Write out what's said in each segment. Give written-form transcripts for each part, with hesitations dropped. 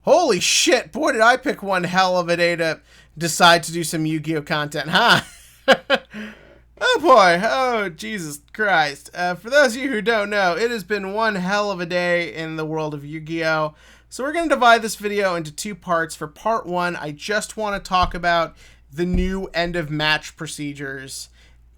Holy shit, boy did I pick one hell of a day to decide to do some Yu-Gi-Oh content, huh? Oh boy, oh Jesus Christ. For those of you who don't know, it has been one hell of a day in the world of Yu-Gi-Oh! So we're going to divide this video into two parts. For part one, I just want to talk about the new end of match procedures.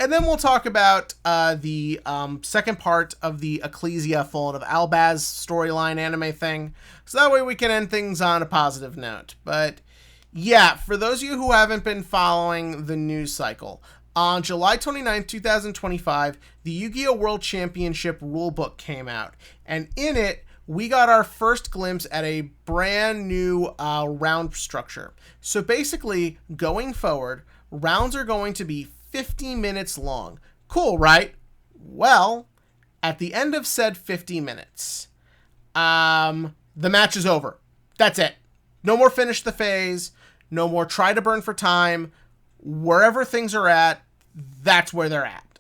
And then we'll talk about the second part of the Ecclesia Fallen of Albaz storyline anime thing. So that way we can end things on a positive note. But yeah, for those of you who haven't been following the news cycle, on July 29, 2025, the Yu-Gi-Oh! World Championship rulebook came out. And in it, we got our first glimpse at a brand new round structure. So basically, going forward, rounds are going to be 50 minutes long. Cool, right? Well, at the end of said 50 minutes, the match is over. That's it. No more finish the phase. No more try to burn for time. Wherever things are at, that's where they're at.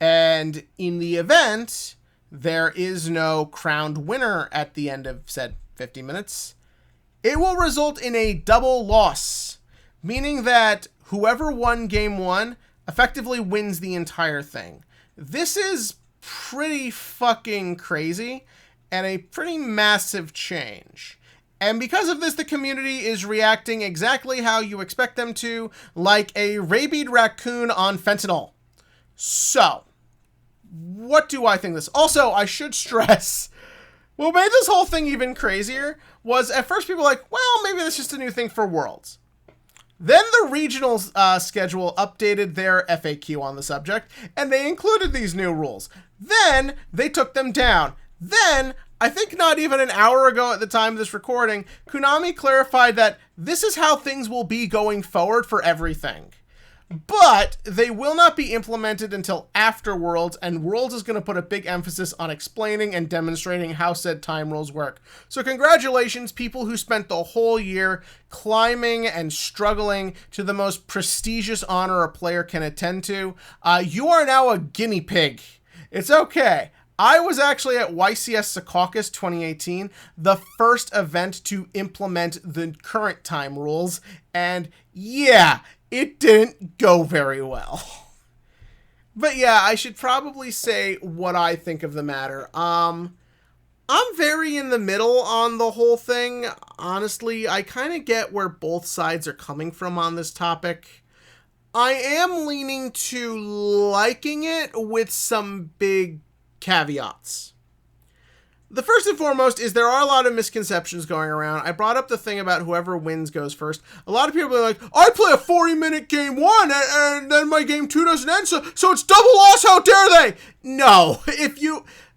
And in the event, there is no crowned winner at the end of said 50 minutes. It will result in a double loss, meaning that whoever won game one effectively wins the entire thing. This is pretty fucking crazy and a pretty massive change. And because of this, the community is reacting exactly how you expect them to, like a rabid raccoon on fentanyl. So, what do I think of this? Also, I should stress, what made this whole thing even crazier was at first people were like, well, maybe that's just a new thing for Worlds. Then the regional schedule updated their FAQ on the subject, and they included these new rules. Then they took them down. Then, I think not even an hour ago at the time of this recording, Konami clarified that this is how things will be going forward for everything. But they will not be implemented until after Worlds, and Worlds is going to put a big emphasis on explaining and demonstrating how said time rules work. So congratulations, people who spent the whole year climbing and struggling to the most prestigious honor a player can attend to. You are now a guinea pig. It's okay. I was actually at YCS Secaucus 2018, the first event to implement the current time rules, and yeah, it didn't go very well. But yeah, I should probably say what I think of the matter. I'm very in the middle on the whole thing. Honestly, I kind of get where both sides are coming from on this topic. I am leaning to liking it with some big caveats. The first and foremost is there are a lot of misconceptions going around. I brought up the thing about whoever wins goes first. A lot of people are like, I play a 40-minute game one and then my game two doesn't end, so it's double loss, how dare they? No,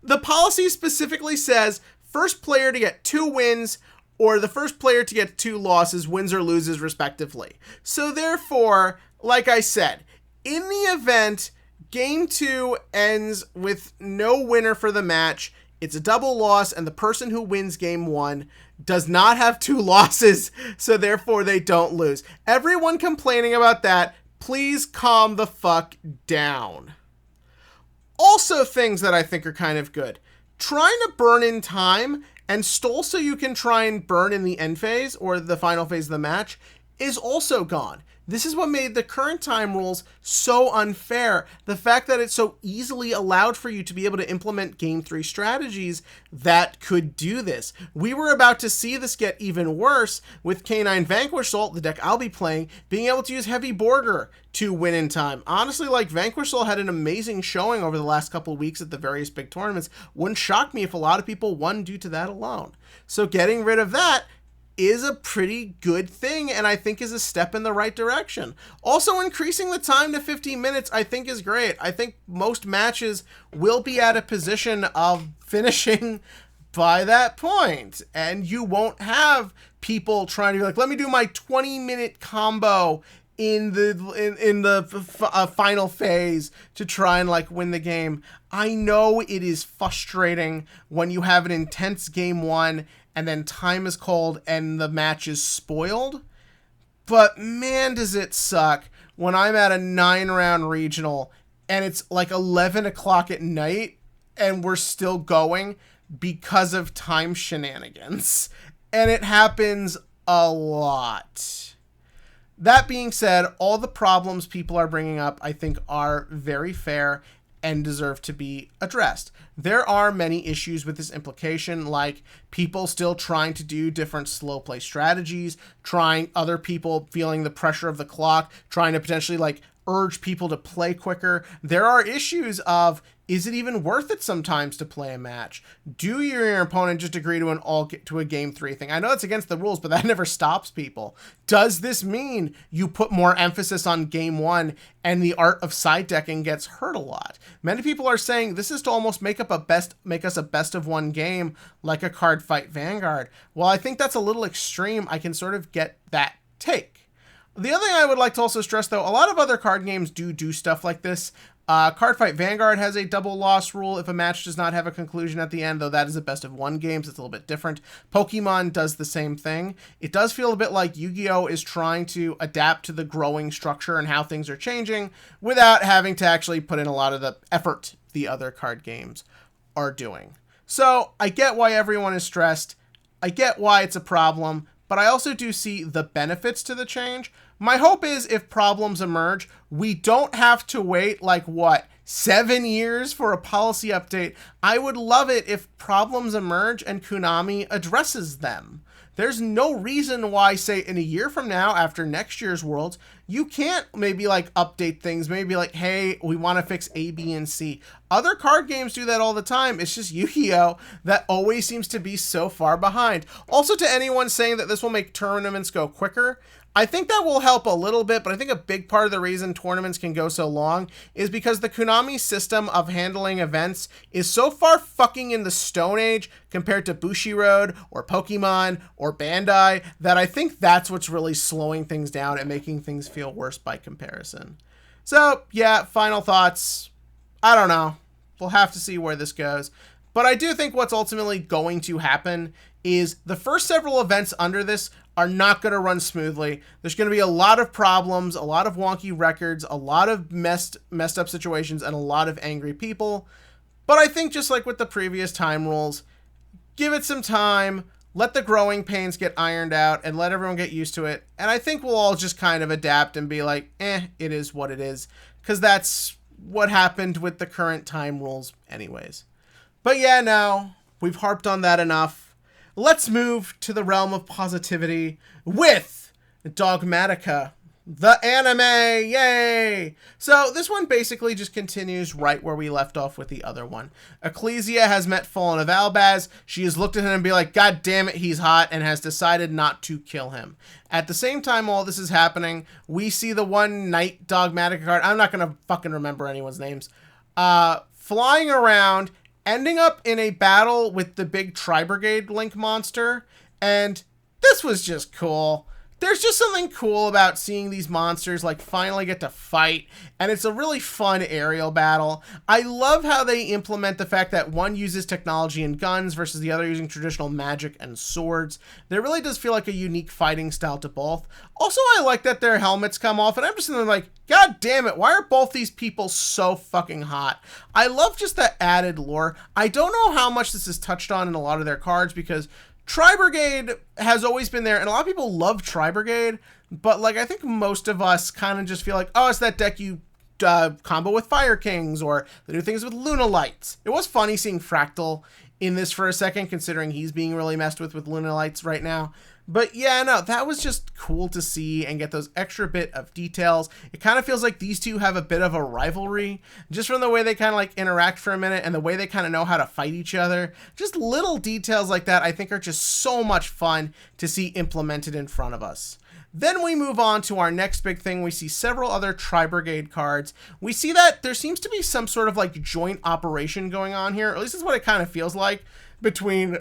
the policy specifically says first player to get 2 wins or the first player to get 2 losses, wins or loses respectively. So therefore, like I said, in the event game 2 ends with no winner for the match, it's a double loss, and the person who wins game 1 does not have 2 losses, so therefore they don't lose. Everyone complaining about that, please calm the fuck down. Also, things that I think are kind of good. Trying to burn in time and stall so you can try and burn in the end phase or the final phase of the match is also gone. This is what made the current time rules so unfair. The fact that it so easily allowed for you to be able to implement Game 3 strategies that could do this. We were about to see this get even worse with K9 Vanquish Salt, the deck I'll be playing, being able to use Heavy Borger to win in time. Honestly, like, Vanquish Salt had an amazing showing over the last couple of weeks at the various big tournaments. Wouldn't shock me if a lot of people won due to that alone. So getting rid of that is a pretty good thing, and I think is a step in the right direction. Also, increasing the time to 50 minutes, I think is great. I think most matches will be at a position of finishing by that point, and you won't have people trying to be like, let me do my 20-minute combo in the final phase to try and like win the game. I know it is frustrating when you have an intense game 1 and then time is called and the match is spoiled. But man, does it suck when I'm at a 9-round regional and it's like 11 o'clock at night and we're still going because of time shenanigans. And it happens a lot. That being said, all the problems people are bringing up, I think, are very fair and deserve to be addressed. There are many issues with this implication, like people still trying to do different slow play strategies, trying other people feeling the pressure of the clock, trying to potentially like urge people to play quicker. There are issues of, is it even worth it sometimes to play a match? Do you or your opponent just agree to a game 3 thing? I know it's against the rules, but that never stops people. Does this mean you put more emphasis on game 1 and the art of side decking gets hurt a lot? Many people are saying this is to almost make us a best of 1 game like a card fight Vanguard. Well, I think that's a little extreme. I can sort of get that take. The other thing I would like to also stress, though, a lot of other card games do stuff like this. Card Fight Vanguard has a double loss rule if a match does not have a conclusion at the end, though that is a best of 1 game, so it's a little bit different. Pokemon does the same thing. It does feel a bit like Yu-Gi-Oh! Is trying to adapt to the growing structure and how things are changing without having to actually put in a lot of the effort the other card games are doing. So I get why everyone is stressed. I get why it's a problem, but I also do see the benefits to the change. My hope is if problems emerge, we don't have to wait 7 years for a policy update. I would love it if problems emerge and Konami addresses them. There's no reason why, say, in a year from now, after next year's Worlds, you can't maybe update things, maybe hey, we want to fix A, B, and C. Other card games do that all the time. It's just Yu-Gi-Oh! That always seems to be so far behind. Also, to anyone saying that this will make tournaments go quicker, I think that will help a little bit, but I think a big part of the reason tournaments can go so long is because the Konami system of handling events is so far fucking in the Stone Age compared to Bushiroad or Pokemon or Bandai that I think that's what's really slowing things down and making things feel worse by comparison. So, yeah, final thoughts. I don't know. We'll have to see where this goes. But I do think what's ultimately going to happen is the first several events under this are not going to run smoothly. There's going to be a lot of problems, a lot of wonky records, a lot of messed up situations, and a lot of angry people. But I think just like with the previous time rules, give it some time, let the growing pains get ironed out, and let everyone get used to it. And I think we'll all just kind of adapt and be like, it is what it is. Because that's what happened with the current time rules anyways. But yeah, no, we've harped on that enough. Let's move to the realm of positivity with Dogmatica, the anime. Yay! So this one basically just continues right where we left off with the other one. Ecclesia has met Fallen of Albaz. She has looked at him and be like, God damn it, he's hot, and has decided not to kill him. At the same time all this is happening, we see the one Knight Dogmatica card. I'm not going to fucking remember anyone's names. Flying around, ending up in a battle with the big Tri-Brigade Link monster, and this was just cool. There's just something cool about seeing these monsters finally get to fight, and it's a really fun aerial battle. I love how they implement the fact that one uses technology and guns versus the other using traditional magic and swords. There really does feel like a unique fighting style to both. Also, I like that their helmets come off, and I'm just thinking God damn it, why are both these people so fucking hot? I love just the added lore. I don't know how much this is touched on in a lot of their cards, because Tri-Brigade has always been there, and a lot of people love Tri-Brigade, but I think most of us kind of just feel it's that deck you combo with Fire Kings, or they do things with Luna Lights. It was funny seeing Fractal in this for a second, considering he's being really messed with Luna Lights right now. But yeah, no, that was just cool to see and get those extra bit of details. It kind of feels like these two have a bit of a rivalry, just from the way they kind of interact for a minute and the way they kind of know how to fight each other. Just little details like that I think are just so much fun to see implemented in front of us. Then we move on to our next big thing. We see several other Tri-Brigade cards. We see that there seems to be some sort of joint operation going on here, or at least that's what it kind of feels like, between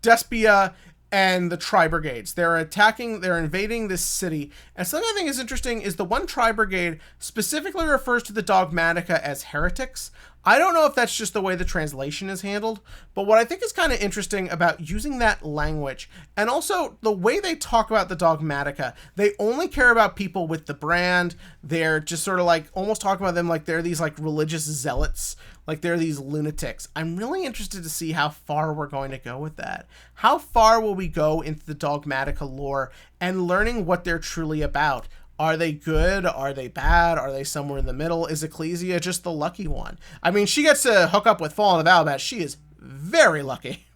Despia and the Tri-Brigades. They're invading this city. And something I think is interesting is the one Tri-Brigade specifically refers to the Dogmatica as heretics. I don't know if that's just the way the translation is handled, but what I think is kind of interesting about using that language, and also the way they talk about the Dogmatica, they only care about people with the brand. They're just sort of like, almost talking about them like they're these like religious zealots, like they're these lunatics. I'm really interested to see how far we're going to go with that. How far will we go into the Dogmatica lore and learning what they're truly about? Are they good? Are they bad? Are they somewhere in the middle? Is Ecclesia just the lucky one? I mean, she gets to hook up with Fallen of Albaz. She is very lucky.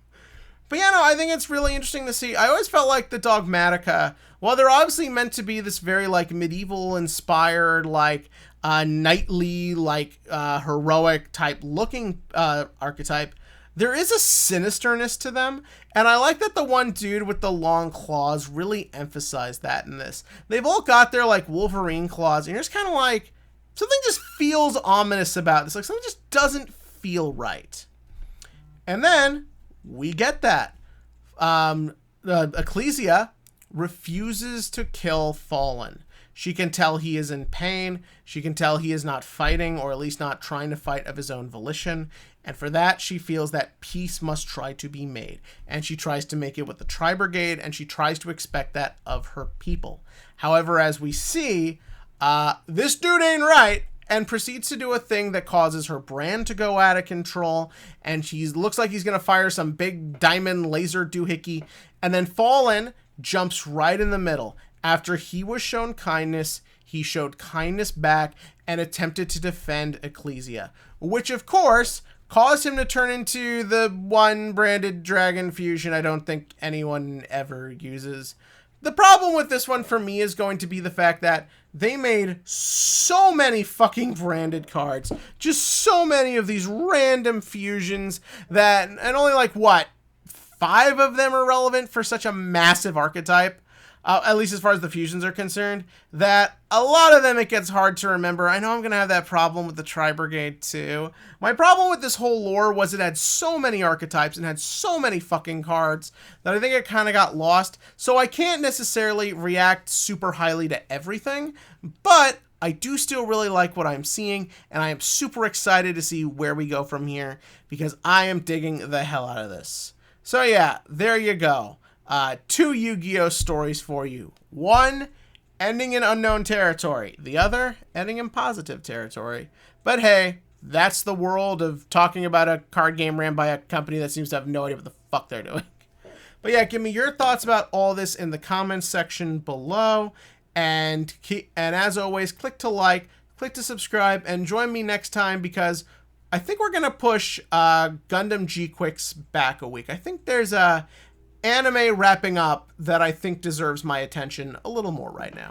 But yeah, no, I think it's really interesting to see. I always felt like the Dogmatica, while they're obviously meant to be this very like medieval inspired, like knightly, like heroic type looking archetype, there is a sinisterness to them, and I like that the one dude with the long claws really emphasized that in this. They've all got their, like, Wolverine claws, and you're just kind of like, something just feels ominous about this. Like, something just doesn't feel right. And then, we get that. Ecclesia refuses to kill Fallen. She can tell he is in pain. She can tell he is not fighting, or at least not trying to fight of his own volition. And for that, she feels that peace must try to be made. And she tries to make it with the Tri-Brigade, and she tries to expect that of her people. However, as we see, this dude ain't right, and proceeds to do a thing that causes her brand to go out of control. And she looks like he's going to fire some big diamond laser doohickey. And then Fallen jumps right in the middle. After he was shown kindness, he showed kindness back and attempted to defend Ecclesia, which of course caused him to turn into the one branded dragon fusion I don't think anyone ever uses. The problem with this one for me is going to be the fact that they made so many fucking branded cards, just so many of these random fusions that, and only like what, 5 of them are relevant for such a massive archetype. At least as far as the fusions are concerned, that a lot of them it gets hard to remember. I know I'm going to have that problem with the Tri-Brigade too. My problem with this whole lore was it had so many archetypes and had so many fucking cards that I think it kind of got lost. So I can't necessarily react super highly to everything, but I do still really like what I'm seeing, and I am super excited to see where we go from here, because I am digging the hell out of this. So yeah, there you go. 2 Yu-Gi-Oh stories for you. One ending in unknown territory. The other ending in positive territory. But hey, that's the world of talking about a card game ran by a company that seems to have no idea what the fuck they're doing. But yeah, give me your thoughts about all this in the comments section below. And as always, click to like, click to subscribe, and join me next time, because I think we're going to push Gundam G-Quicks back a week. I think there's a anime wrapping up that I think deserves my attention a little more right now.